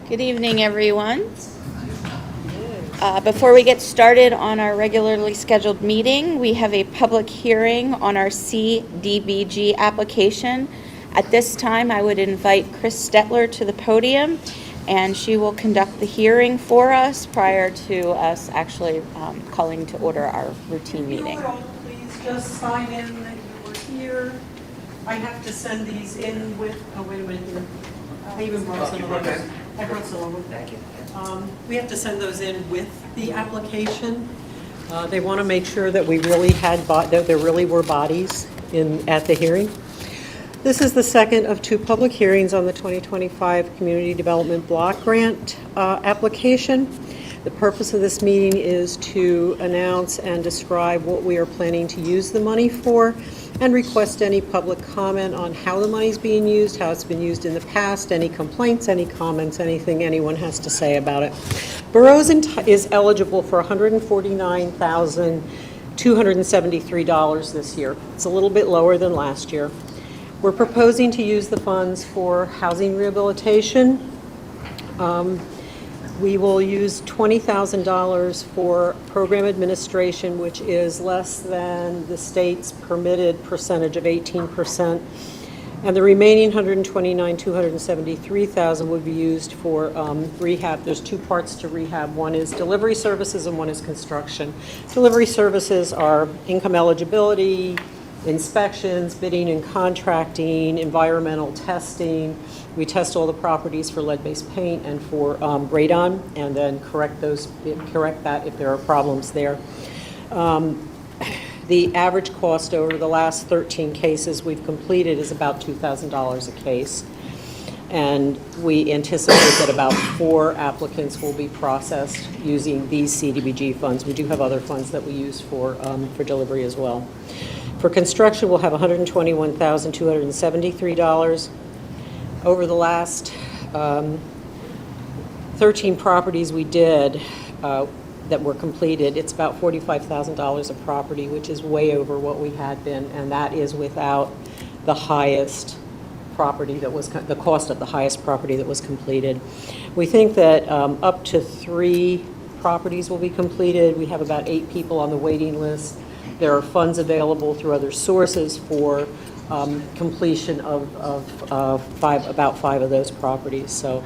Good evening, everyone. Before we get started on our regularly scheduled meeting, we have a public hearing on our CDBG application. At this time, I would invite Chris Stetler to the podium, and she will conduct the hearing for us prior to us actually calling to order our routine meeting. If you would all please just sign in that you were here. I have to send these in with, oh, wait a minute here. I even brought some of those. I brought some of them. Thank you. We have to send those in with the application. They want to make sure that we really had, that there really were bodies at the hearing. This is the second of two public hearings on the 2025 Community Development Block Grant application. The purpose of this meeting is to announce and describe what we are planning to use the money for and request any public comment on how the money is being used, how it's been used in the past, any complaints, any comments, anything anyone has to say about it. Borough is eligible for $149,273 this year. It's a little bit lower than last year. We're proposing to use the funds for housing rehabilitation. We will use $20,000 for program administration, which is less than the state's permitted percentage of 18%. And the remaining $129,273 would be used for rehab. There's two parts to rehab. One is delivery services and one is construction. Delivery services are income eligibility, inspections, bidding and contracting, environmental testing. We test all the properties for lead-based paint and for radon, and then correct that if there are problems there. The average cost over the last 13 cases we've completed is about $2,000 a case. And we anticipate that about 4 applicants will be processed using these CDBG funds. We do have other funds that we use for delivery as well. For construction, we'll have $121,273. Over the last 13 properties we did that were completed, it's about $45,000 a property, which is way over what we had been, and that is without the highest property that was, the cost of the highest property that was completed. We think that up to 3 properties will be completed. We have about 8 people on the waiting list. There are funds available through other sources for completion of about 5 of those properties. So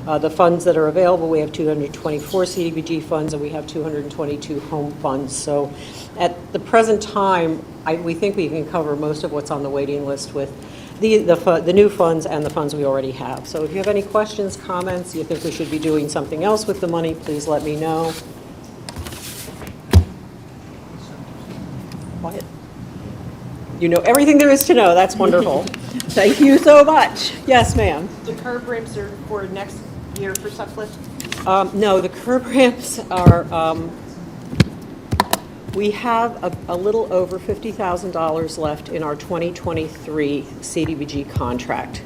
the funds that are available, we have 224 CDBG funds and we have 222 home funds. So at the present time, we think we can cover most of what's on the waiting list with the new funds and the funds we already have. So if you have any questions, comments, you think we should be doing something else with the money, please let me know. Quiet. You know everything there is to know. That's wonderful. Thank you so much. Yes, ma'am. The curb ramps are for next year for Sutcliffe? No, the curb ramps are, we have a little over $50,000 left in our 2023 CDBG contract.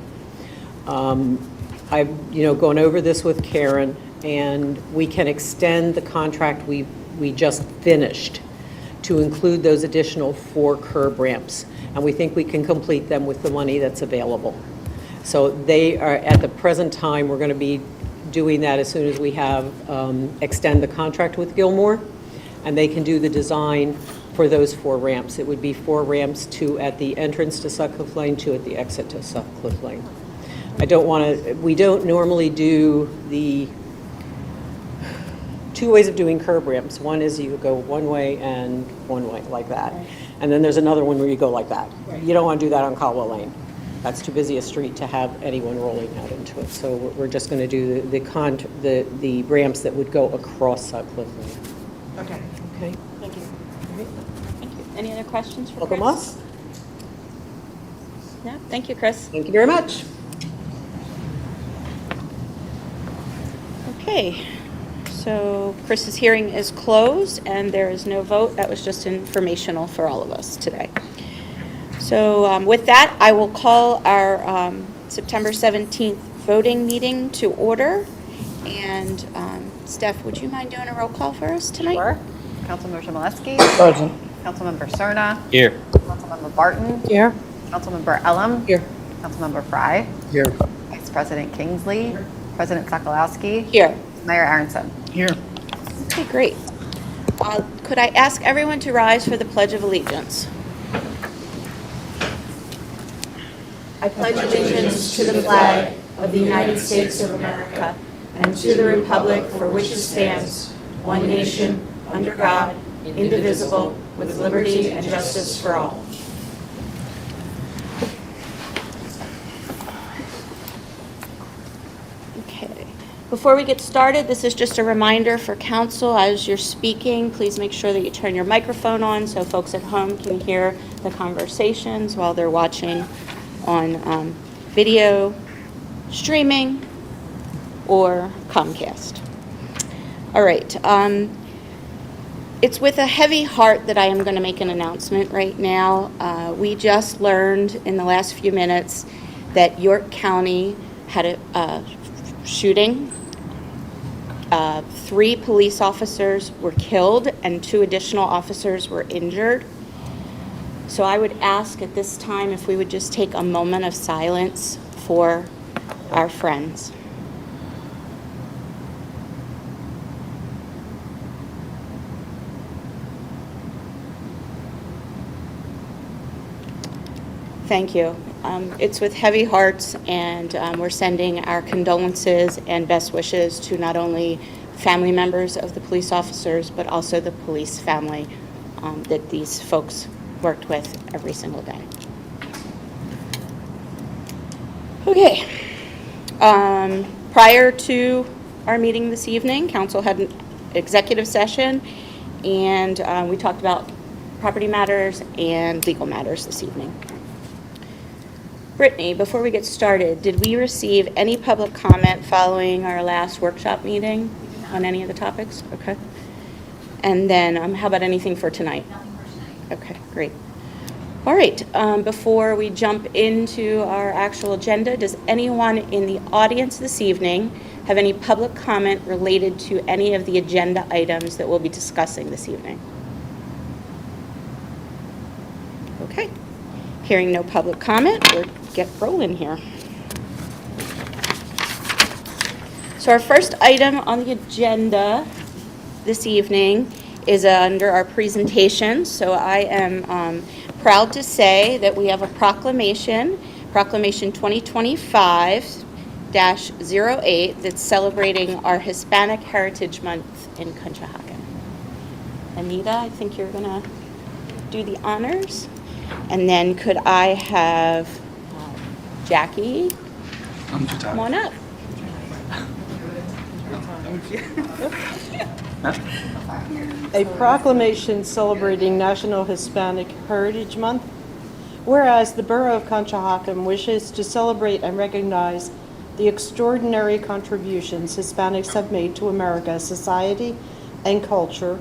I've gone over this with Karen, and we can extend the contract we just finished to include those additional 4 curb ramps. And we think we can complete them with the money that's available. So they are, at the present time, we're going to be doing that as soon as we have, extend the contract with Gilmore, and they can do the design for those 4 ramps. It would be 4 ramps, 2 at the entrance to Sutcliffe Lane, 2 at the exit to Sutcliffe Lane. We don't normally do the 2 ways of doing curb ramps. One is you go one way and one way, like that. Right. And then there's another one where you go like that. Right. You don't want to do that on Caldwell Lane. That's too busy a street to have anyone rolling out into it. So we're just going to do the ramps that would go across Sutcliffe Lane. Okay. Okay. Thank you. All right. Thank you. Any other questions for Welcome Chris? us. No? Thank you, Chris. Thank you very much. Okay. So Chris's hearing is closed and there is no vote. That was just informational for all of us today. So with that, I will call our September 17th voting meeting to order. And Steph, would you mind doing a roll call for us tonight? Sure. Councilmember Chmielewski. Present. Councilmember Serna. Here. Councilmember Barton. Here. Councilmember Elam. Here. Councilmember Fry. Here. Vice President Kingsley. President Sokolowski. Here. Mayor Aronson. Here. Okay, great. Could I ask everyone to rise for the Pledge of Allegiance? I pledge allegiance to the flag of the United States of America and to the republic for which it stands, one nation, under God, indivisible, with liberty and justice for all. Okay. Before we get started, this is just a reminder for council, as you're speaking, please make sure that you turn your microphone on so folks at home can hear the conversations while they're watching on video streaming or Comcast. All right. It's with a heavy heart that I am going to make an announcement right now. We just learned in the last few minutes that York County had a shooting. 3 police officers were killed and 2 additional officers were injured. So I would ask at this time if we would just take a moment of silence for our friends. Thank you. It's with heavy hearts, and we're sending our condolences and best wishes to not only family members of the police officers, but also the police family that these folks worked with every single day. Okay. Prior to our meeting this evening, council had an executive session, and we talked about property matters and legal matters this evening. Brittany, before we get started, did we receive any public comment following our last workshop meeting on any of the topics? Okay. And then how about anything for tonight? Nothing for tonight. Okay, great. All right, before we jump into our actual agenda, does anyone in the audience this evening have any public comment related to any of the agenda items that we'll be discussing this evening? Okay. Hearing no public comment, we'll get rolling here. So our first item on the agenda this evening is under our presentation. So I am proud to say that we have a proclamation, Proclamation 2025-08, that's celebrating our Hispanic Heritage Month in Conshohocken. Anita, I think you're going to do the honors. And then could I have Jackie come on up? A proclamation celebrating National Hispanic Heritage Month. Whereas the Borough of Conshohocken wishes to celebrate and recognize the extraordinary contributions Hispanics have made to America's society and culture,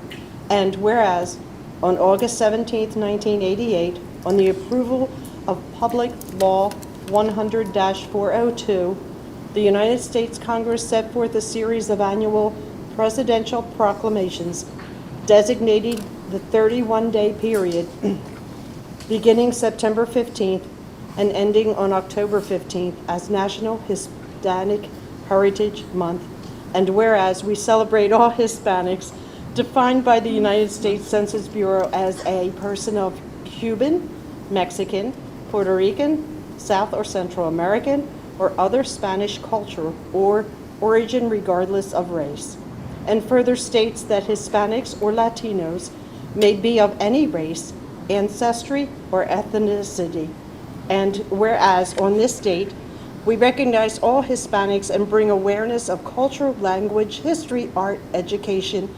and whereas on August 17, 1988, on the approval of Public Law 100-402, the United States Congress set forth a series of annual presidential proclamations designating the 31-day period beginning September 15th and ending on October 15th as National Hispanic Heritage Month. And whereas we celebrate all Hispanics defined by the United States Census Bureau as a person of Cuban, Mexican, Puerto Rican, South or Central American, or other Spanish culture or origin regardless of race. And further states that Hispanics or Latinos may be of any race, ancestry, or ethnicity. And whereas on this date, we recognize all Hispanics and bring awareness of culture, language, history, art, education,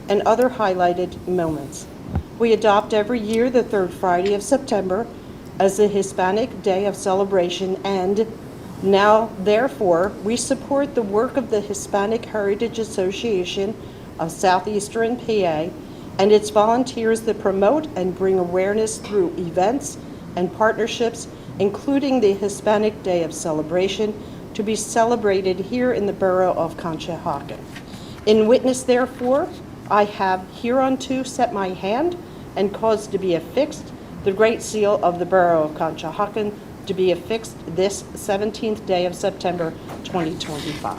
and other highlighted moments. We adopt every year the 3rd Friday of September as the Hispanic Day of Celebration, and now, therefore, we support the work of the Hispanic Heritage Association of Southeastern PA and its volunteers that promote and bring awareness through events and partnerships, including the Hispanic Day of Celebration, to be celebrated here in the Borough of Conshohocken. In witness, therefore, I have hereunto set my hand and caused to be affixed the Great Seal of the Borough of Conshohocken, to be affixed this 17th day of September 2025.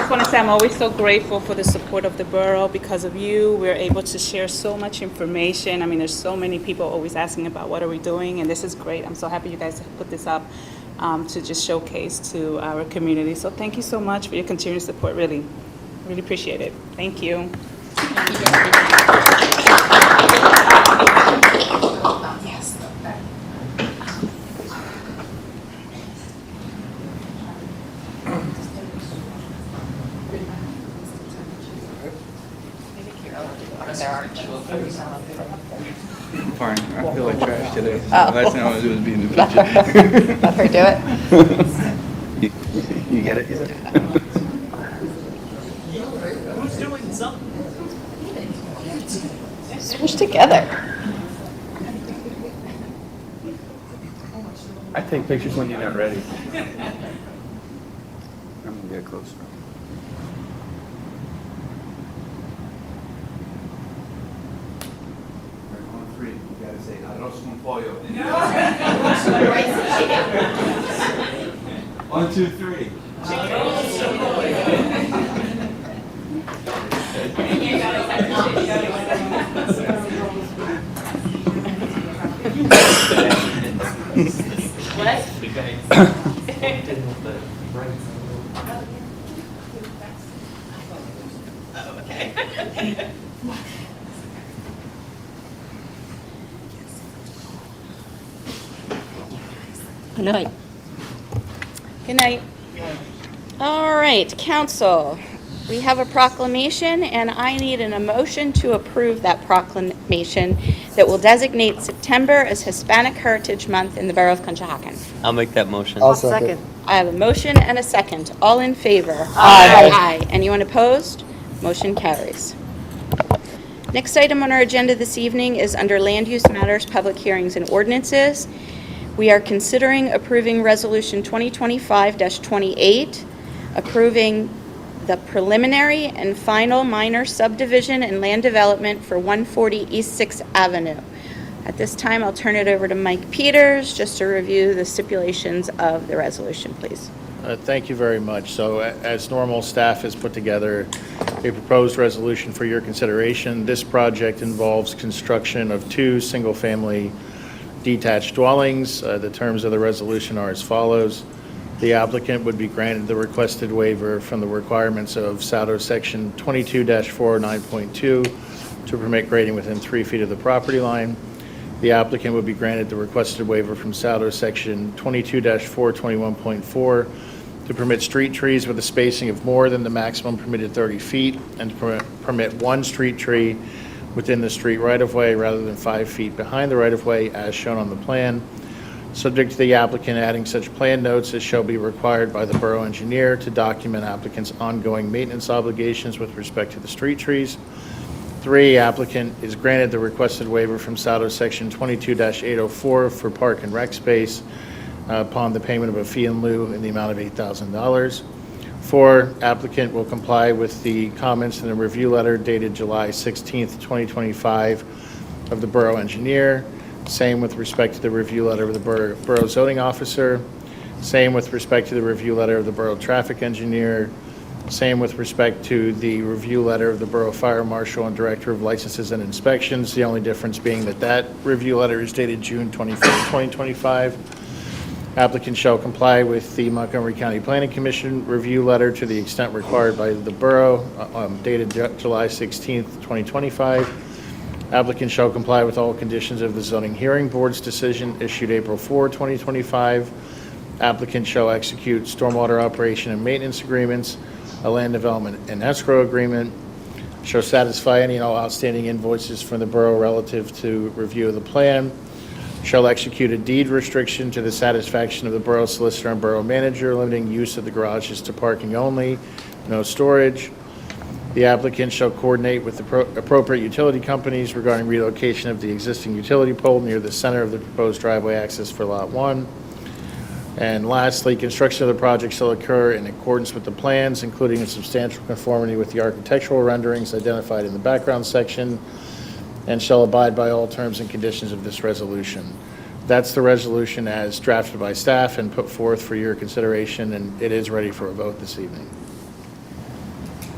just want to say I'm always so grateful for the support of the borough. Because of you, we're able to share so much information. I mean, there's so many people always asking about what are we doing, and this is great. I'm so happy you guys put this up to just showcase to our community. So thank you so much for your continued support. Really, really appreciate it. Thank you. Fine, I feel like trash today. Last thing I want to do is be in the picture. Let her do it. You get it? Switch together. I take pictures when you're not ready. I'm gonna get closer. On three, you gotta say, arroz con pollo. 1, 2, 3. Good night. Good night. All right, council, we have a proclamation, and I need an emotion to approve that proclamation that will designate September as Hispanic Heritage Month in the Borough of Conshohocken. I'll make that motion. I'll second. I have a motion and a second. All in favor? Aye. Aye. Anyone opposed? Motion carries. Next item on our agenda this evening is under Land Use Matters, Public Hearings and Ordinances. We are considering approving Resolution 2025-28, approving the preliminary and final minor subdivision and land development for 140 East 6th Avenue. At this time, I'll turn it over to Mike Peters just to review the stipulations of the resolution, please. Thank you very much. So as normal, staff has put together a proposed resolution for your consideration. This project involves construction of 2 single-family detached dwellings. The terms of the resolution are as follows. The applicant would be granted the requested waiver from the requirements of SADO Section 22-409.2 to permit grading within 3 feet of the property line. The applicant would be granted the requested waiver from SADO Section 22-421.4 to permit street trees with a spacing of more than the maximum permitted 30 feet and to permit 1 street tree within the street right-of-way rather than 5 feet behind the right-of-way as shown on the plan, subject to the applicant adding such plan notes as shall be required by the borough engineer to document applicant's ongoing maintenance obligations with respect to the street trees. 3, applicant is granted the requested waiver from SADO Section 22-804 for park and rec space upon the payment of a fee in lieu in the amount of $8,000. 4, applicant will comply with the comments in the review letter dated July 16th, 2025 of the borough engineer. Same with respect to the review letter of the borough zoning officer. Same with respect to the review letter of the borough traffic engineer. Same with respect to the review letter of the borough fire marshal and director of licenses and inspections. The only difference being that that review letter is dated June 25th, 2025. Applicant shall comply with the Montgomery County Planning Commission review letter to the extent required by the borough, dated July 16th, 2025. Applicant shall comply with all conditions of the zoning hearing board's decision issued April 4, 2025. Applicant shall execute stormwater operation and maintenance agreements, a land development and escrow agreement, shall satisfy any and all outstanding invoices from the borough relative to review of the plan, shall execute a deed restriction to the satisfaction of the borough solicitor and borough manager, limiting use of the garages to parking only, no storage. The applicant shall coordinate with the appropriate utility companies regarding relocation of the existing utility pole near the center of the proposed driveway access for Lot 1. And lastly, construction of the project shall occur in accordance with the plans, including in substantial conformity with the architectural renderings identified in the background section, and shall abide by all terms and conditions of this resolution. That's the resolution as drafted by staff and put forth for your consideration, and it is ready for a vote this evening.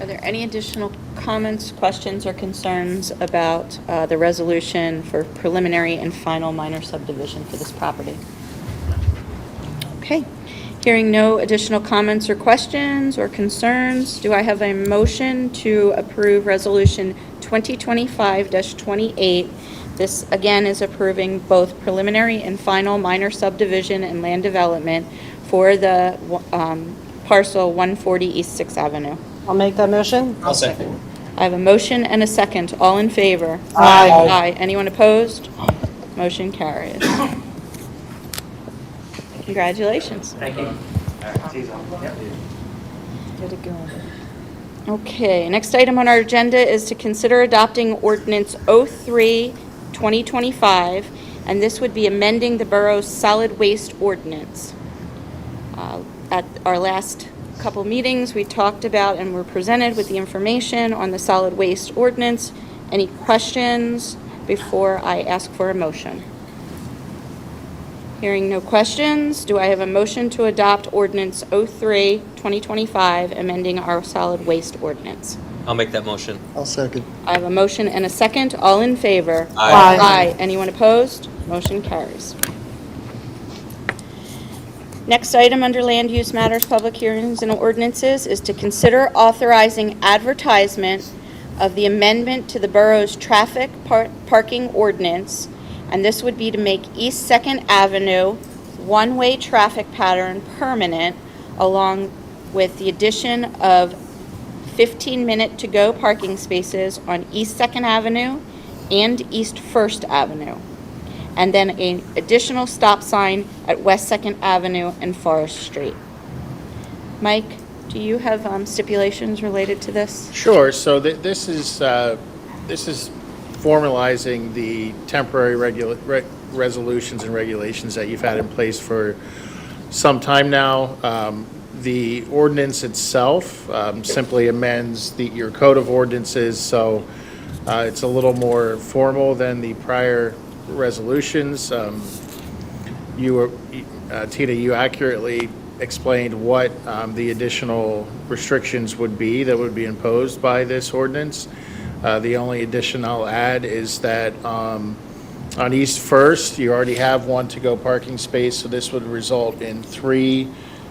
Are there any additional comments, questions, or concerns about the resolution for preliminary and final minor subdivision for this property? Okay. Hearing no additional comments or questions or concerns, do I have a motion to approve Resolution 2025-28? This, again, is approving both preliminary and final minor subdivision and land development for the parcel 140 East 6th Avenue. I'll make that motion. I'll second. I have a motion and a second. All in favor? Aye. Aye. Anyone opposed? Motion carries. Congratulations. Thank you. Good to go. Okay, next item on our agenda is to consider adopting Ordinance 03-2025, and this would be amending the borough's solid waste ordinance. At our last couple meetings, we talked about and were presented with the information on the solid waste ordinance. Any questions before I ask for a motion? Hearing no questions, do I have a motion to adopt Ordinance 03-2025, amending our solid waste ordinance? I'll make that motion. I'll second. I have a motion and a second. All in favor? Aye. Aye. Anyone opposed? Motion carries. Next item under Land Use Matters, Public Hearings and Ordinances is to consider authorizing advertisement of the amendment to the borough's traffic parking ordinance, and this would be to make East 2nd Avenue one-way traffic pattern permanent, along with the addition of 15-minute to-go parking spaces on East 2nd Avenue and East 1st Avenue, and then an additional stop sign at West 2nd Avenue and Forrest Street. Mike, do you have stipulations related to this? Sure, so this is formalizing the temporary resolutions and regulations that you've had in place for some time now. The ordinance itself simply amends your code of ordinances, so it's a little more formal than the prior resolutions. Tina, you accurately explained what the additional restrictions would be that would be imposed by this ordinance. The only addition I'll add is that on East 1st, you already have one to-go parking space, so this would result in 3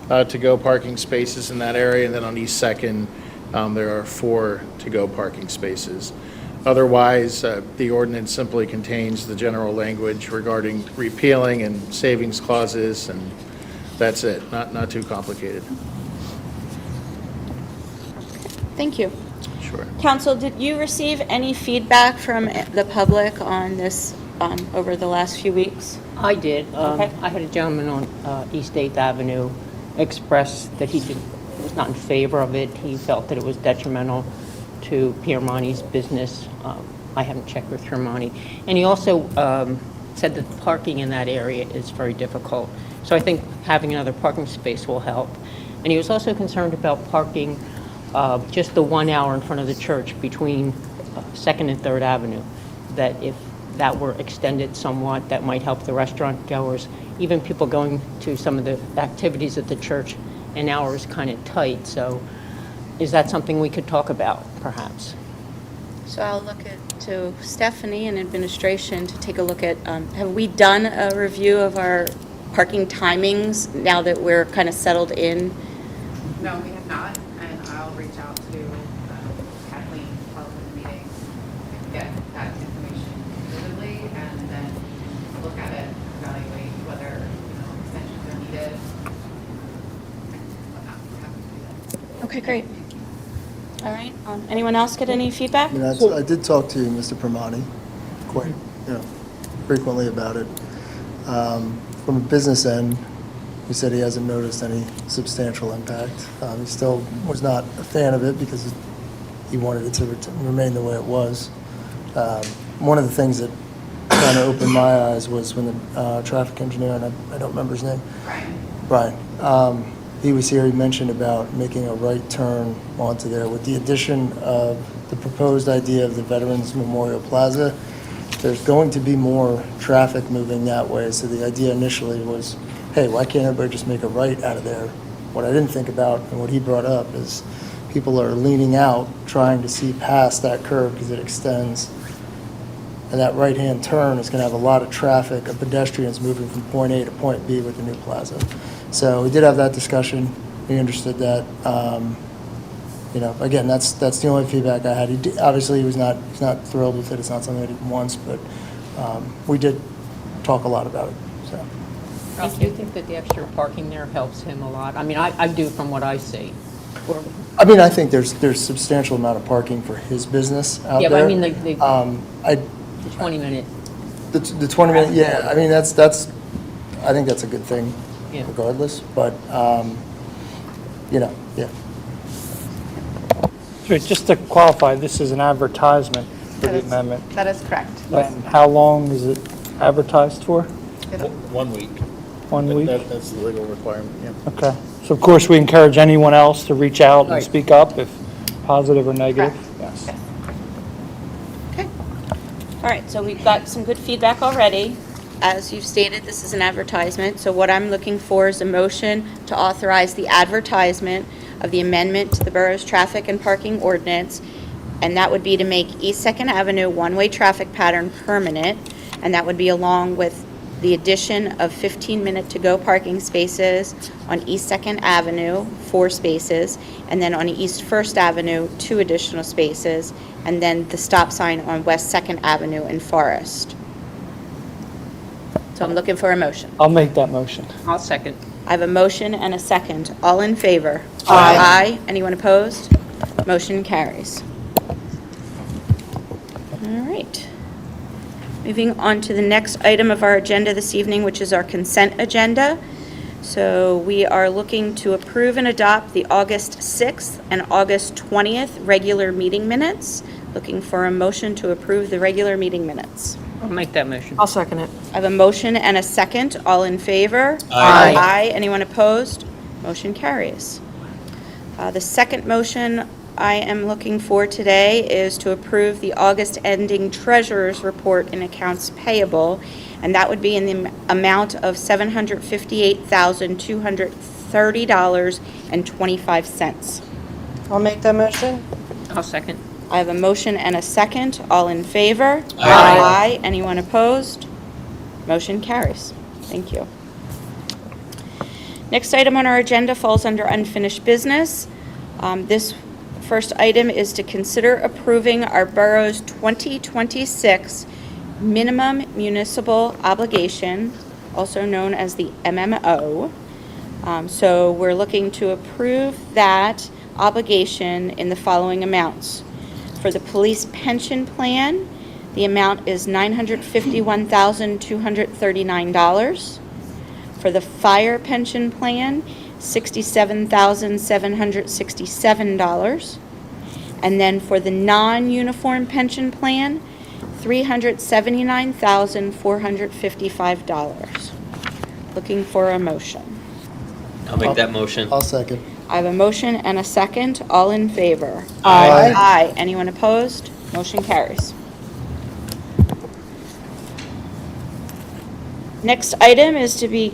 to-go parking spaces in that area, and then on East 2nd, there are 4 to-go parking spaces. Otherwise, the ordinance simply contains the general language regarding repealing and savings clauses, and that's it. Not too complicated. Thank you. Sure. Council, did you receive any feedback from the public on this over the last few weeks? I did. Okay. I had a gentleman on East 8th Avenue express that he was not in favor of it. He felt that it was detrimental to Piermonti's business. I haven't checked with Piermonti. And he also said that the parking in that area is very difficult. So I think having another parking space will help. And he was also concerned about parking just the 1 hour in front of the church between 2nd and 3rd Avenue, that if that were extended somewhat, that might help the restaurant goers. Even people going to some of the activities at the church, an hour is kind of tight. So is that something we could talk about, perhaps? So I'll look to Stephanie and administration to take a look at, have we done a review of our parking timings now that we're kind of settled in? No, we have not, and I'll reach out to Kathleen following the meeting and get that information vividly, and then look at it, evaluate whether, extensions are needed, and whatnot. We're happy to do that. Okay, great. All right. Anyone else get any feedback? I mean, I did talk to Mr. Primanti quite, frequently about it. From a business end, he said he hasn't noticed any substantial impact. He still was not a fan of it because he wanted it to remain the way it was. One of the things that kind of opened my eyes was when the traffic engineer, and I don't remember his name. Brian. He was here, he mentioned about making a right turn onto there. With the addition of the proposed idea of the Veterans Memorial Plaza, there's going to be more traffic moving that way. So the idea initially was, hey, why can't everybody just make a right out of there? What I didn't think about and what he brought up is people are leaning out, trying to see past that curve because it extends. And that right-hand turn is going to have a lot of traffic of pedestrians moving from point A to point B with the new plaza. So we did have that discussion. We understood that. Again, that's the only feedback I had. Obviously, he's not thrilled with it. It's not something that he wants, but we did talk a lot about it. So Ralph, do you think that the extra parking there helps him a lot? I mean, I do from what I see. I mean, I think there's substantial amount of parking for his business out Yeah, there. but I mean, the 20-minute. The 20-minute, yeah, I mean, I think that's a good thing Yeah. regardless, but, yeah. Sure, just to qualify, this is an advertisement for the amendment. That is correct. And how long is it advertised for? 1 week. 1 week? That's the legal requirement, yeah. Okay. So of course, we encourage anyone else to reach out and Right. speak up if positive or negative. Correct. Yes. Okay. All right, so we've got some good feedback already. As you've stated, this is an advertisement, so what I'm looking for is a motion to authorize the advertisement of the amendment to the borough's traffic and parking ordinance, and that would be to make East Second Avenue one-way traffic pattern permanent, and that would be along with the addition of 15-minute to-go parking spaces on East Second Avenue, 4 spaces, and then on East First Avenue, 2 additional spaces, and then the stop sign on West Second Avenue in Forest. So I'm looking for a motion. I'll make that motion. I'll second. I have a motion and a second. All in favor? Aye. Aye. Anyone opposed? Motion carries. All right. Moving on to the next item of our agenda this evening, which is our consent agenda. So we are looking to approve and adopt the August 6th and August 20th regular meeting minutes. Looking for a motion to approve the regular meeting minutes. I'll make that motion. I'll second it. I have a motion and a second. All in favor? Aye. Aye. Anyone opposed? Motion carries. The second motion I am looking for today is to approve the August ending treasurer's report in accounts payable, and that would be in the amount of $758,230.25. I'll make that motion. I'll second. I have a motion and a second. All in favor? Aye. Anyone opposed? Motion carries. Thank you. Next item on our agenda falls under unfinished business. This first item is to consider approving our borough's 2026 minimum municipal obligation, also known as the MMO. So we're looking to approve that obligation in the following amounts. For the police pension plan, the amount is $951,239. For the fire pension plan, $67,767. And then for the non-uniform pension plan, $379,455. Looking for a motion. I'll make that motion. I'll second. I have a motion and a second. All in favor? Aye. Aye. Anyone opposed? Motion carries. Next item is to be,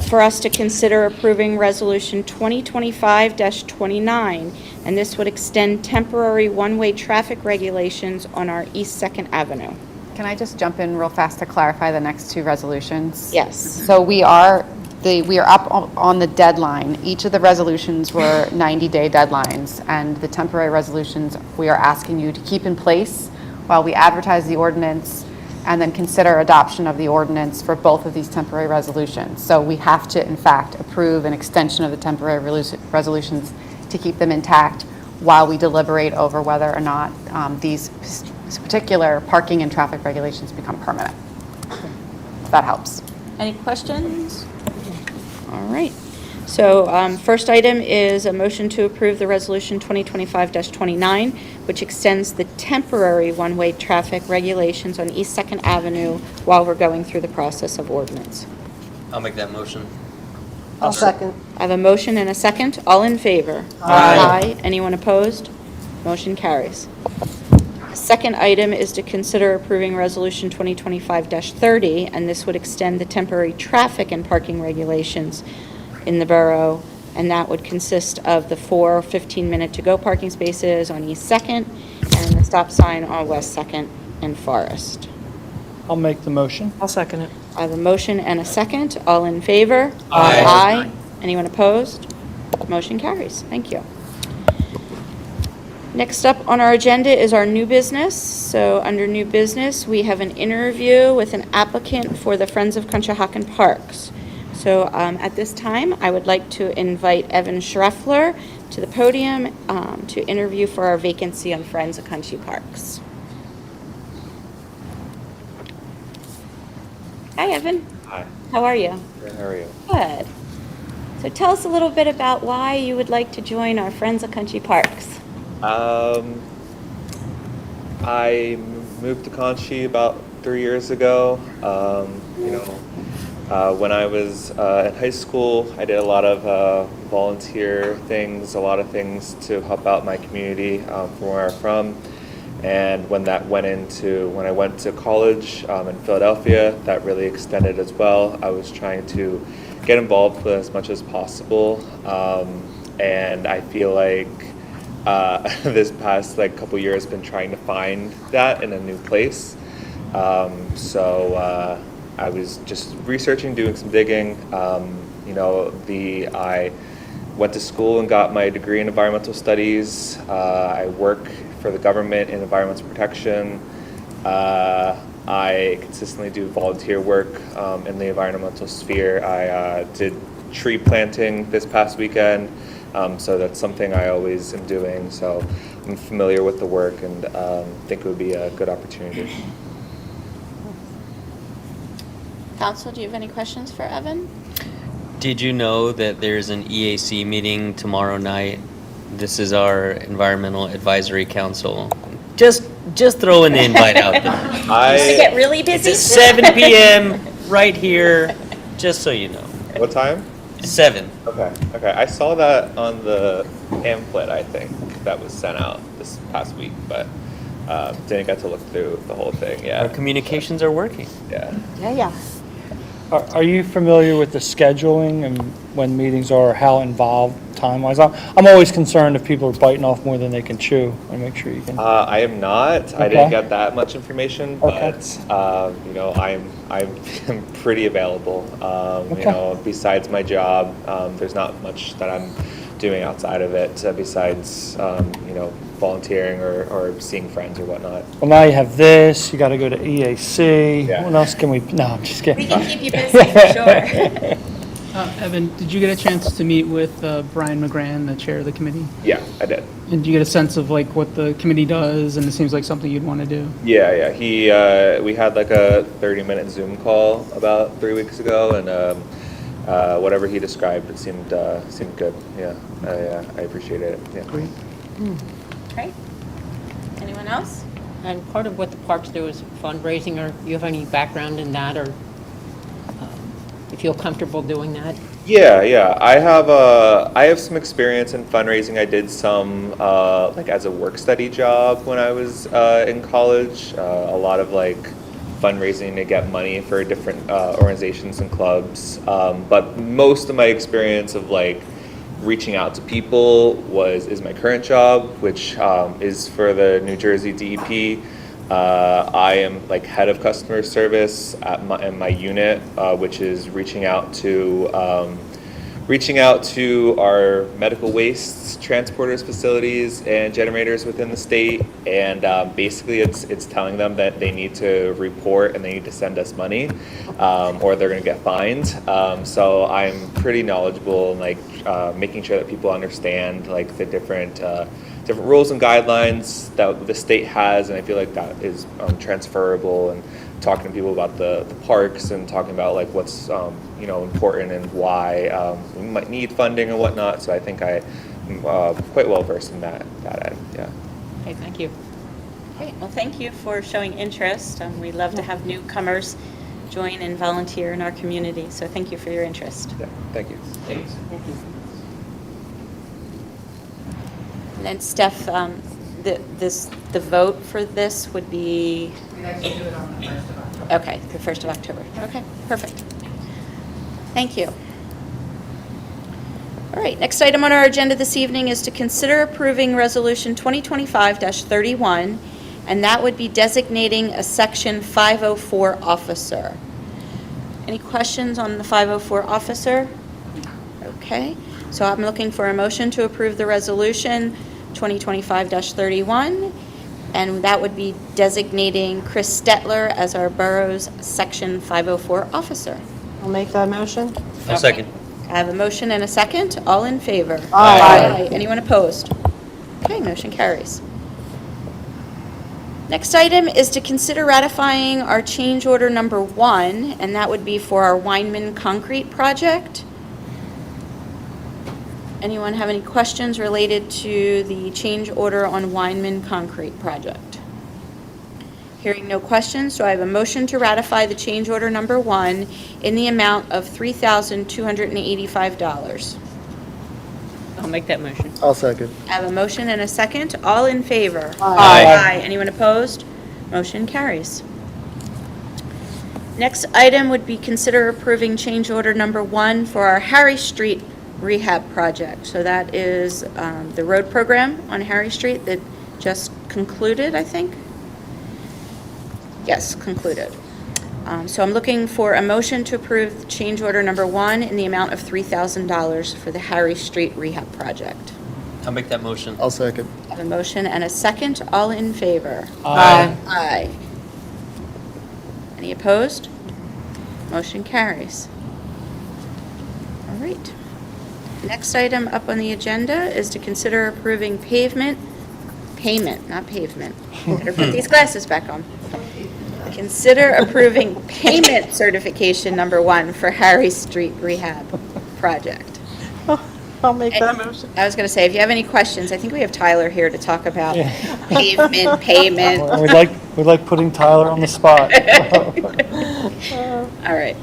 for us to consider approving Resolution 2025-29, and this would extend temporary one-way traffic regulations on our East 2nd Avenue. Can I just jump in real fast to clarify the next 2 resolutions? Yes. So we are up on the deadline. Each of the resolutions were 90-day deadlines, and the temporary resolutions we are asking you to keep in place while we advertise the ordinance and then consider adoption of the ordinance for both of these temporary resolutions. So we have to, in fact, approve an extension of the temporary resolutions to keep them intact while we deliberate over whether or not these particular parking and traffic regulations become permanent. If that helps. Any questions? All right. So first item is a motion to approve the Resolution 2025-29, which extends the temporary one-way traffic regulations on East 2nd Avenue while we're going through the process of ordinance. I'll make that motion. I'll second. I have a motion and a second. All in favor? Aye. Anyone opposed? Motion carries. Second item is to consider approving Resolution 2025-30, and this would extend the temporary traffic and parking regulations in the borough, and that would consist of the 4 15-minute to-go parking spaces on East 2nd and the stop sign on West 2nd and Forest. I'll make the motion. I'll second it. I have a motion and a second. All in favor? Aye. Aye. Anyone opposed? Motion carries. Thank you. Next up on our agenda is our new business. So under new business, we have an interview with an applicant for the Friends of Conshohocken Parks. So at this time, I would like to invite Evan Schreffler to the podium to interview for our vacancy on Friends of Conshohocken Parks. Hi, Evan. Hi, How are you? good, how are you? Good. So tell us a little bit about why you would like to join our Friends of Country Parks. I moved to Conchi about 3 years ago. When I was in high school, I did a lot of volunteer things, a lot of things to help out my community from where I'm from. And when I went to college in Philadelphia, that really extended as well. I was trying to get involved with as much as possible, and I feel like this past couple years been trying to find that in a new place. So I was just researching, doing some digging. I went to school and got my degree in environmental studies. I work for the government in environmental protection. I consistently do volunteer work in the environmental sphere. I did tree planting this past weekend, so that's something I always am doing. So I'm familiar with the work and think it would be a good opportunity. Council, do you have any questions for Evan? Did you know that there's an EAC meeting tomorrow night? This is our Environmental Advisory Council. Just throwing the invite out there. To get really It's busy? at 7 p.m. right here, just so you know. What time? 7. Okay. I saw that on the pamphlet, I think, that was sent out this past week, but didn't get to look through the whole thing. Yeah. Our communications are working. Yeah. Yeah. Are you familiar with the scheduling and when meetings are, how involved time-wise? I'm always concerned if people are biting off more than they can chew, and make sure you can. I am not. I Okay. didn't get that much information, Okay. but I'm pretty available. Okay. Besides my job, there's not much that I'm doing outside of it besides volunteering or seeing friends or whatnot. Well, now you have this, you got to go to EAC. Yeah. What else can we, no, I'm just kidding. We can keep you busy, for sure. Evan, did you get a chance to meet with Brian McGran, the chair of the committee? Yeah, I did. And did you get a sense of what the committee does, and it seems like something you'd want to do? Yeah. We had a 30-minute Zoom call about 3 weeks ago, and whatever he described, it seemed good. Yeah, I appreciated it. Yeah. Great. Great. Anyone else? And part of what the parks do is fundraising, or you have any background in that, or you feel comfortable doing that? Yeah. I have some experience in fundraising. I did some as a work study job when I was in college. A lot of fundraising to get money for different organizations and clubs. But most of my experience of reaching out to people is my current job, which is for the New Jersey DEP. I am head of customer service in my unit, which is reaching out to our medical waste transporters, facilities, and generators within the state, and basically it's telling them that they need to report and they need to send us money, or they're going to get fined. So I'm pretty knowledgeable in making sure that people understand the different rules and guidelines that the state has, and I feel like that is transferable, and talking to people about the parks and talking about what's important and why we might need funding and whatnot. So I think I'm quite well versed in that end. Yeah. Okay, thank you. Great. Well, thank you for showing interest. We love to have newcomers join and volunteer in our community. So thank you for your interest. Yeah. Thank you. Thanks. And then Steph, the vote for this would be, We'd actually do it on the 1st of October. okay, the 1st of October. Okay, perfect. Thank you. All right, next item on our agenda this evening is to consider approving Resolution 2025-31, and that would be designating a Section 504 officer. Any questions on the 504 officer? Okay, so I'm looking for a motion to approve the Resolution 2025-31, and that would be designating Chris Stetler as our borough's Section 504 officer. I'll make that motion. I'll second. I have a motion and a second. All in favor? Aye. Anyone opposed? Okay, motion carries. Next item is to consider ratifying our change order number 1, and that would be for our Weinman Concrete project. Anyone have any questions related to the change order on Weinman Concrete project? Hearing no questions, do I have a motion to ratify the change order number 1 in the amount of $3,285? I'll make that motion. I'll second. I have a motion and a second. All in favor? Aye. Anyone opposed? Motion carries. Next item would be consider approving change order number 1 for our Harry Street rehab project. So that is the road program on Harry Street that just concluded, I think? Yes, concluded. So I'm looking for a motion to approve change order number 1 in the amount of $3,000 for the Harry Street rehab project. I'll make that motion. I'll second. I have a motion and a second. All in favor? Aye. Aye. Any opposed? Motion carries. All right. Next item up on the agenda is to consider approving payment, not pavement. Better put these glasses back on. Consider approving payment certification number 1 for Harry Street rehab project. I'll make that motion. I was going to say, if you have any questions, I think we have Tyler here to talk about Yeah. pavement, payment. We'd like putting Tyler on the spot. All right.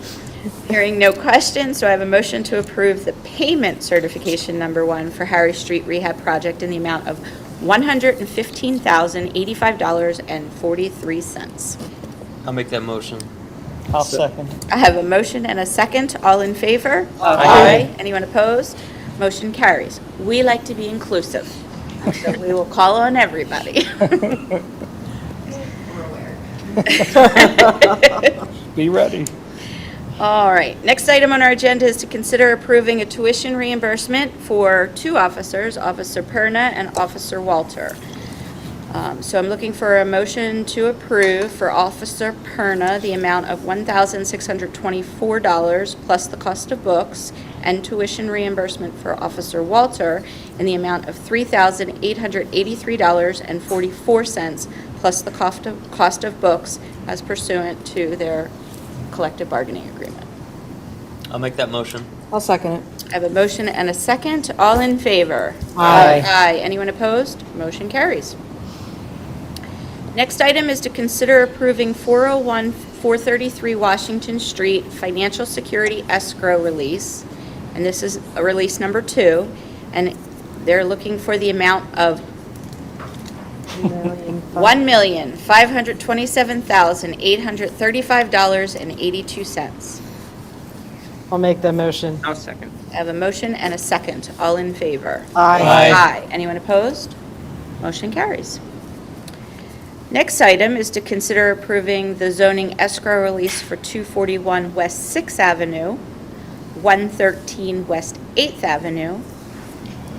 Hearing no questions, do I have a motion to approve the payment certification number 1 for Harry Street rehab project in the amount of $115,085.43? I'll make that motion. I'll second. I have a motion and a second. All in favor? Aye. Anyone opposed? Motion carries. We like to be inclusive, so we will call on everybody. Be ready. All right, next item on our agenda is to consider approving a tuition reimbursement for 2 officers, Officer Perna and Officer Walter. So I'm looking for a motion to approve for Officer Perna the amount of $1,624 plus the cost of books, and tuition reimbursement for Officer Walter in the amount of $3,883.44 plus the cost of books as pursuant to their collective bargaining agreement. I'll make that motion. I'll second it. I have a motion and a second. All in favor? Aye. Aye. Anyone opposed? Motion carries. Next item is to consider approving 401 433 Washington Street Financial Security Escrow Release, and this is a release number 2, and they're looking for the amount of $1,527,835.82. I'll make that motion. I'll second. I have a motion and a second. All in favor? Aye. Aye. Anyone opposed? Motion carries. Next item is to consider approving the zoning escrow release for 241 West 6th Avenue, 113 West 8th Avenue,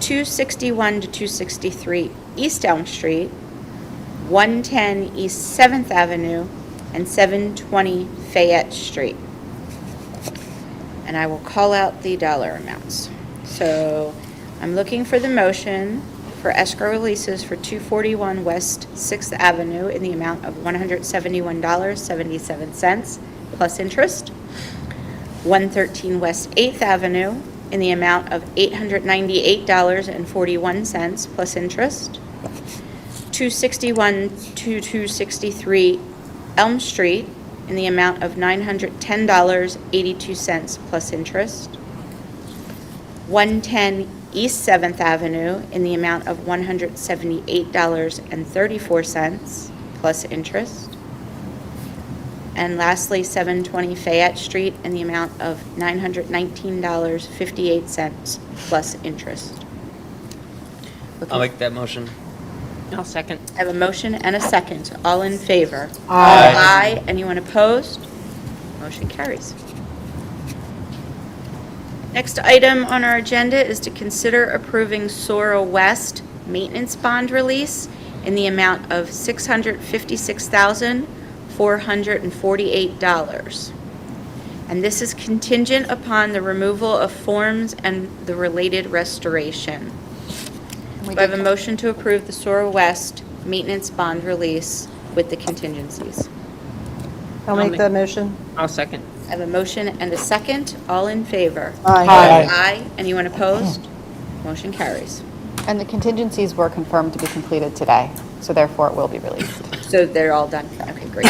261 to 263 East Elm Street, 110 East 7th Avenue, and 720 Fayette Street. And I will call out the dollar amounts. So I'm looking for the motion for escrow releases for 241 West 6th Avenue in the amount of $171.77 plus interest, 113 West 8th Avenue in the amount of $898.41 plus interest, 261 to 263 Elm Street in the amount of $910.82 plus interest, 110 East 7th Avenue in the amount of $178.34 plus interest, And lastly, 720 Fayette Street in the amount of $919.58 plus interest. I'll make that motion. I'll second. I have a motion and a second. All in favor? Aye. Aye. Anyone opposed? Motion carries. Next item on our agenda is to consider approving Sora West maintenance bond release in the amount of $656,448. And this is contingent upon the removal of forms and the related restoration. Do I have a motion to approve the Sora West maintenance bond release with the contingencies? I'll make that motion. I'll second. I have a motion and a second. All in favor? Aye. Aye. Anyone opposed? Motion carries. And the contingencies were confirmed to be completed today, so therefore it will be released. So they're all done? Okay, great.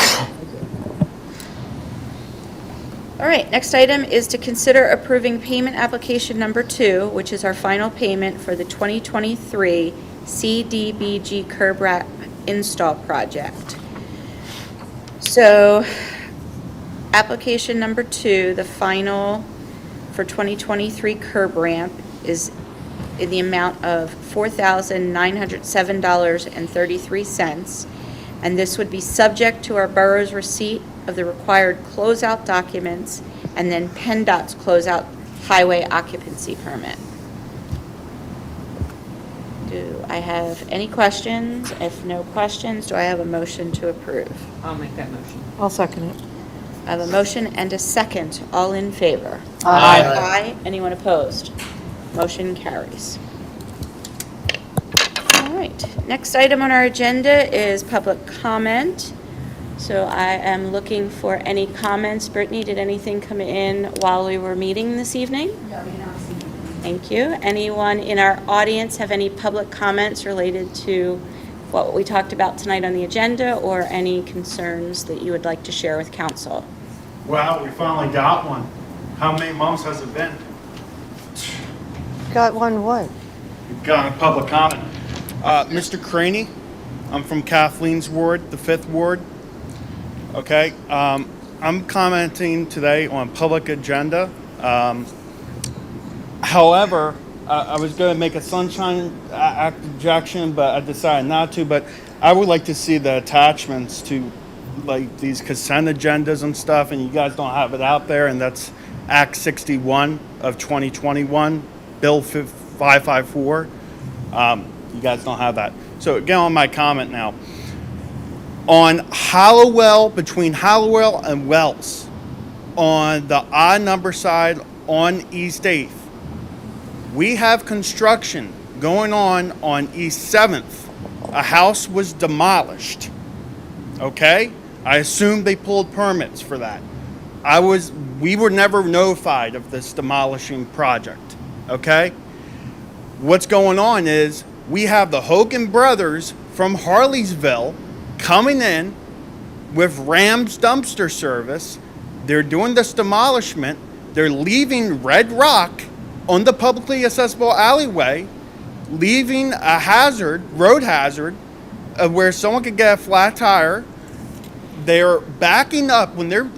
All right, next item is to consider approving payment application number 2, which is our final payment for the 2023 CDBG curb ramp install project. So, application number 2, the final for 2023 curb ramp is in the amount of $4,907.33, and this would be subject to our borough's receipt of the required closeout documents and then PennDOT's closeout highway occupancy permit. Do I have any questions? If no questions, do I have a motion to approve? I'll make that motion. I'll second it. I have a motion and a second. All in favor? Aye. Aye. Anyone opposed? Motion carries. All right. Next item on our agenda is public comment. So I am looking for any comments. Brittany, did anything come in while we were meeting this evening? No, Thank you. Anyone in our audience have any public comments related to what we talked about tonight on the agenda, or any concerns that you would like to share with council? Well, we finally got one. How many months has it been? Got one what? We've got a public comment. Mr. Craney, I'm from Kathleen's ward, the 5th ward. Okay, I'm commenting today on public agenda. However, I was going to make a sunshine act objection, but I decided not to. But I would like to see the attachments to like these consent agendas and stuff, and you guys don't have it out there, and that's Act 61 of 2021, Bill 554. You guys don't have that. So again, on my comment now. On Hallowell, between Hallowell and Wells, on the odd number side on East 8th, we have construction going on East 7th. A house was demolished. Okay? I assume they pulled permits for that. We were never notified of this demolishing project. Okay? What's going on is we have the Hogan brothers from Harleysville coming in with Ram's dumpster service. They're doing this demolishment. They're leaving red rock on the publicly accessible alleyway, leaving a road hazard, where someone could get a flat tire. They're backing up. When they're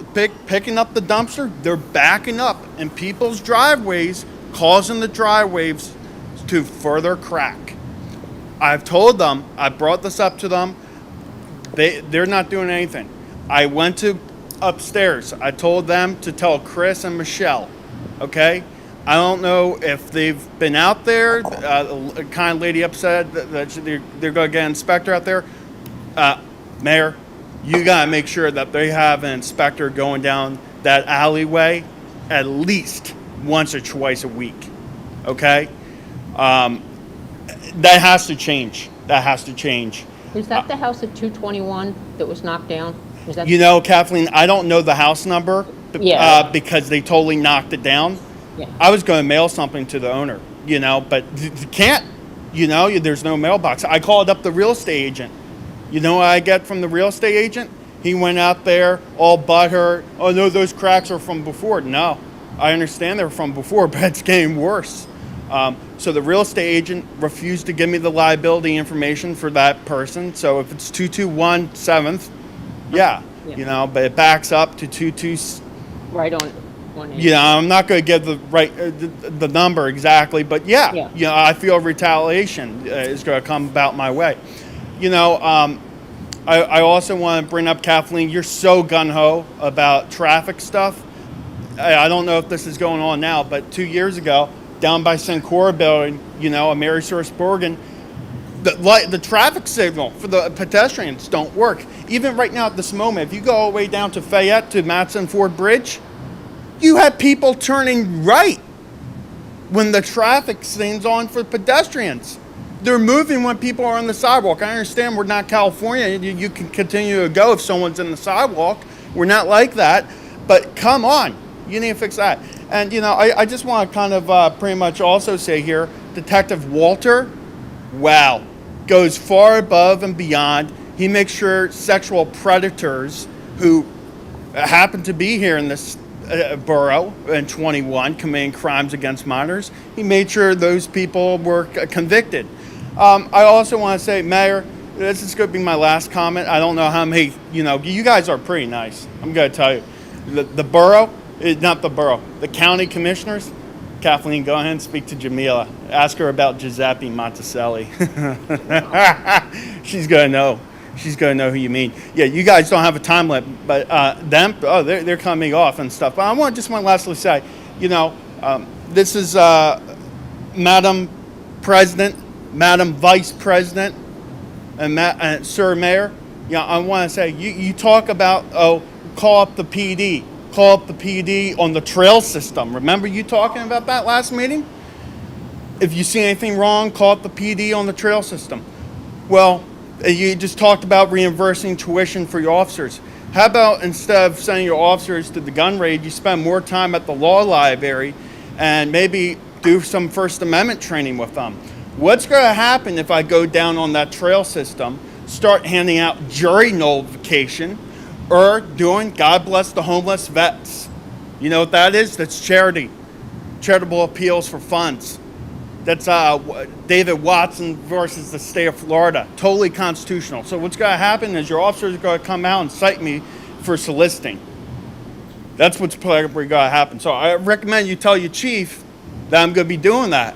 picking up the dumpster, they're backing up in people's driveways, causing the driveways to further crack. I've told them, I brought this up to them, they're not doing anything. I went to upstairs. I told them to tell Chris and Michelle, okay? I don't know if they've been out there. A kind lady upset that they're going to get an inspector out there. Mayor, you got to make sure that they have an inspector going down that alleyway at least once or twice a week, okay? That has to change. That has to change. Is that the house at 221 that was knocked down? Is that? You know, Kathleen, I don't know the house number because they totally knocked it down. Yeah. I was going to mail something to the owner, but you can't, there's no mailbox. I called up the real estate agent. You know what I get from the real estate agent? He went out there all butthurt. Oh, no, those cracks are from before. No, I understand they're from before, but it's getting worse. So the real estate agent refused to give me the liability information for that person. So if it's 221 7th, yeah. you know, but it backs up to 22. Right on 180. You know, I'm not going to give the right the number exactly, but yeah, Yeah. you know, I feel retaliation is going to come about my way. You know, I also want to bring up, Kathleen, you're so gung-ho about traffic stuff. I don't know if this is going on now, but 2 years ago, down by Sencora Building, you know, on Mary Source Bergen, the traffic signal for the pedestrians don't work. Even right now at this moment, if you go all the way down to Fayette to Matson Ford Bridge, you have people turning right when the traffic signal's on for pedestrians. They're moving when people are on the sidewalk. I understand we're not California. You can continue to go if someone's in the sidewalk. We're not like that. But come on, you need to fix that. And, you know, I just want to kind of pretty much also say here, Detective Walter, wow, goes far above and beyond. He makes sure sexual predators who happen to be here in this borough in 21 committing crimes against minors, he made sure those people were convicted. I also want to say, Mayor, this is going to be my last comment. I don't know how many, you know, you guys are pretty nice. I'm going to tell you. The borough, not the borough, the county commissioners, Kathleen, go ahead and speak to Jamila. Ask her about Giuseppe Monticelli. She's going to know. She's going to know who you mean. Yeah, you guys don't have a time limit, but them, oh, they're coming off and stuff. But I just want to lastly say, you know, this is Madam President, Madam Vice President, and Sir Mayor. You know, I want to say, you talk about, oh, call up the PD. Call up the PD on the trail system. Remember you talking about that last meeting? If you see anything wrong, call up the PD on the trail system. Well, you just talked about reimbursing tuition for your officers. How about instead of sending your officers to the gun raid, you spend more time at the law library and maybe do some First Amendment training with them? What's going to happen if I go down on that trail system, start handing out jury nullification, or doing God Bless the Homeless Vets? You know what that is? That's charity. Charitable appeals for funds. That's David Watson versus the state of Florida. Totally constitutional. So what's going to happen is your officers are going to come out and cite me for soliciting. That's what's probably going to happen. So I recommend you tell your chief that I'm going to be doing that.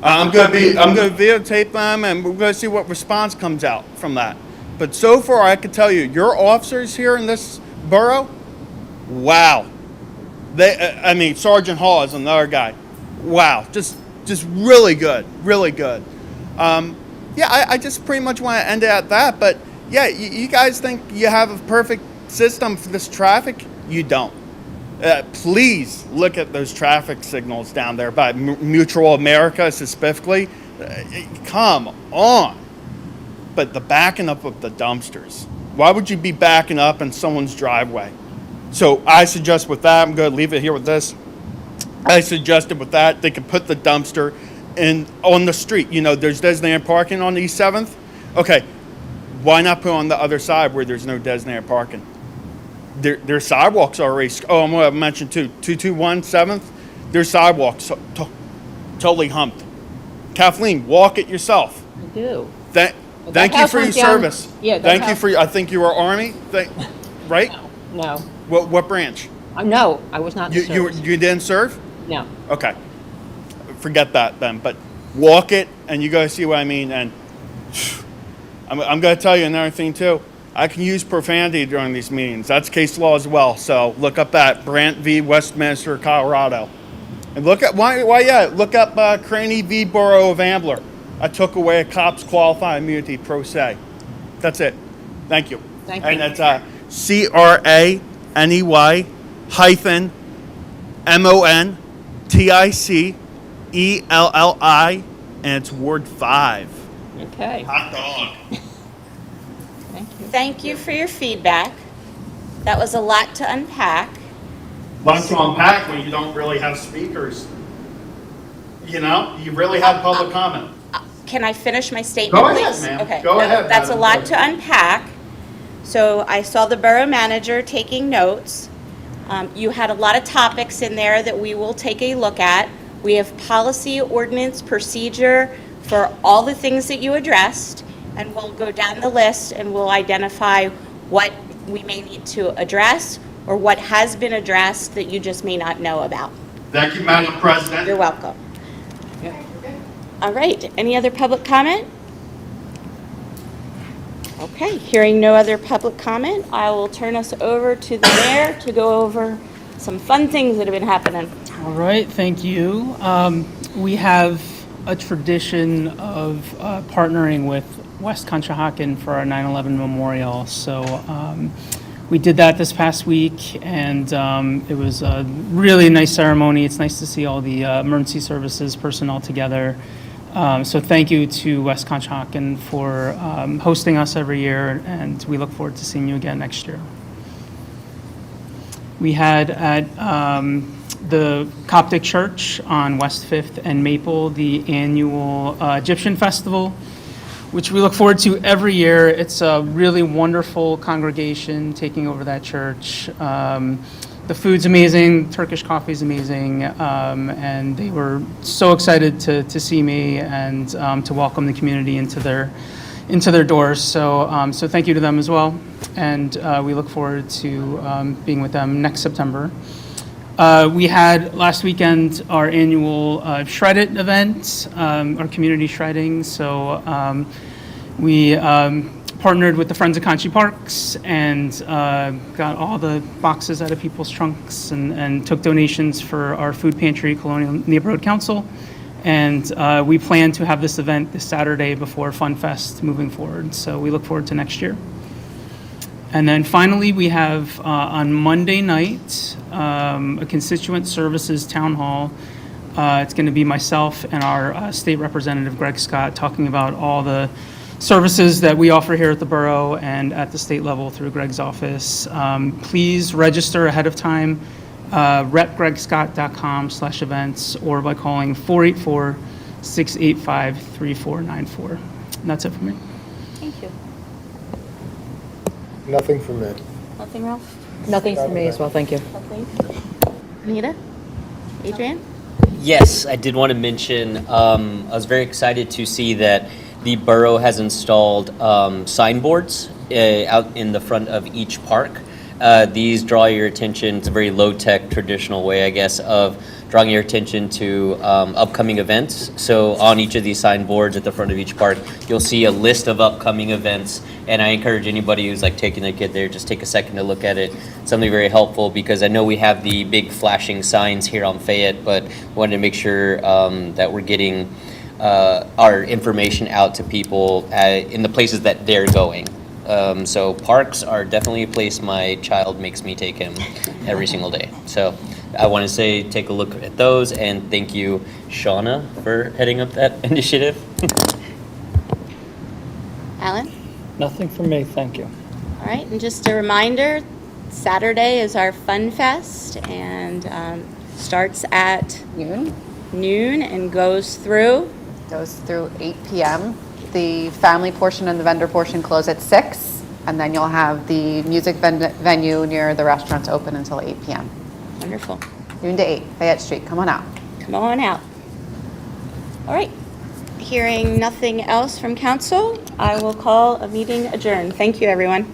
I'm going to videotape them, and we're going to see what response comes out from that. But so far, I can tell you, your officers here in this borough, wow. I mean, Sergeant Hall is another guy. Wow, just really good, really good. Yeah, I just pretty much want to end it at that. But yeah, you guys think you have a perfect system for this traffic? You don't. Please look at those traffic signals down there by Mutual America specifically. Come on. But the backing up of the dumpsters. Why would you be backing up in someone's driveway? So I suggest with that, I'm going to leave it here with this. I suggested with that, they can put the dumpster on the street. You know, there's designated parking on East 7th. Okay, why not put it on the other side where there's no designated parking? Their sidewalks are already, oh, I'm going to mention too, 221 7th, their sidewalks totally humped. Kathleen, walk it yourself. I do. Thank you for your service. Yeah. Thank you for, I think you were Army, right? No. What branch? No, I was not in the service. You didn't serve? No. Okay. Forget that then. But walk it, and you guys see what I mean. And I'm going to tell you another thing, too. I can use profanity during these meetings. That's case law as well. So look up that. Brandt v. Westminster, Colorado. And look up, look up Craney v. Borough of Ambler. I took away a cop's qualified immunity pro se. That's it. Thank you. Thank you. And that's CRANEY-MONTICELLI, and it's Ward 5. Okay. Hot dog. Thank you. Thank you for your feedback. That was a lot to unpack. Lots to unpack when you don't really have speakers. You know, you really have public comment. Can I finish my statement, Go ahead, please? ma'am. Okay. Go ahead, That's a Madam lot Clerk. to unpack. So I saw the borough manager taking notes. You had a lot of topics in there that we will take a look at. We have policy, ordinance, procedure for all the things that you addressed, and we'll go down the list and we'll identify what we may need to address, or what has been addressed that you just may not know about. Thank you, Madam President. You're welcome. All right, any other public comment? Okay, hearing no other public comment, I will turn us over to the mayor to go over some fun things that have been happening. All right, thank you. We have a tradition of partnering with West Conshohocken for our 9/11 memorial. So we did that this past week, and it was a really nice ceremony. It's nice to see all the emergency services personnel together. So thank you to West Conshohocken for hosting us every year, and we look forward to seeing you again next year. We had at the Coptic Church on West 5th and Maple the annual Egyptian Festival, which we look forward to every year. It's a really wonderful congregation taking over that church. The food's amazing, Turkish coffee is amazing, and they were so excited to see me and to welcome the community into their doors. So thank you to them as well, and we look forward to being with them next September. We had last weekend our annual Shred It event, our community shredding. So we partnered with the Friends of Conchi Parks and got all the boxes out of people's trunks and took donations for our food pantry, Colonial Neighborhood Council. And we plan to have this event this Saturday before Fun Fest moving forward. So we look forward to next year. And then finally, we have on Monday night, a constituent services town hall. It's going to be myself and our state representative, Greg Scott, talking about all the services that we offer here at the borough and at the state level through Greg's office. Please register ahead of time, repgregscott.com/events, or by calling 484-685-3494. And that's it for me. Thank you. Nothing from me. Nothing, Ralph? Nothing for me as well, thank you. Nothing? Anita? Adrian? Yes, I did want to mention, I was very excited to see that the borough has installed signboards out in the front of each park. These draw your attention. It's a very low-tech, traditional way, I guess, of drawing your attention to upcoming events. So on each of these signboards at the front of each park, you'll see a list of upcoming events. And I encourage anybody who's like taking their kid there, just take a second to look at it. Something very helpful, because I know we have the big flashing signs here on Fayette, but wanted to make sure that we're getting our information out to people in the places that they're going. So parks are definitely a place my child makes me take him every single day. So I want to say take a look at those, and thank you, Shauna, for heading up that initiative. Alan? Nothing from me, thank you. All right, and just a reminder, Saturday is our Fun Fest, and starts at noon and goes through 8 p.m. The family portion and the vendor portion close at 6, and then you'll have the music venue near the restaurants open until 8 p.m. Wonderful. Noon to 8, Fayette Street. Come on out. Come on out. All right. Hearing nothing else from council, I will call a meeting adjourned. Thank you, everyone.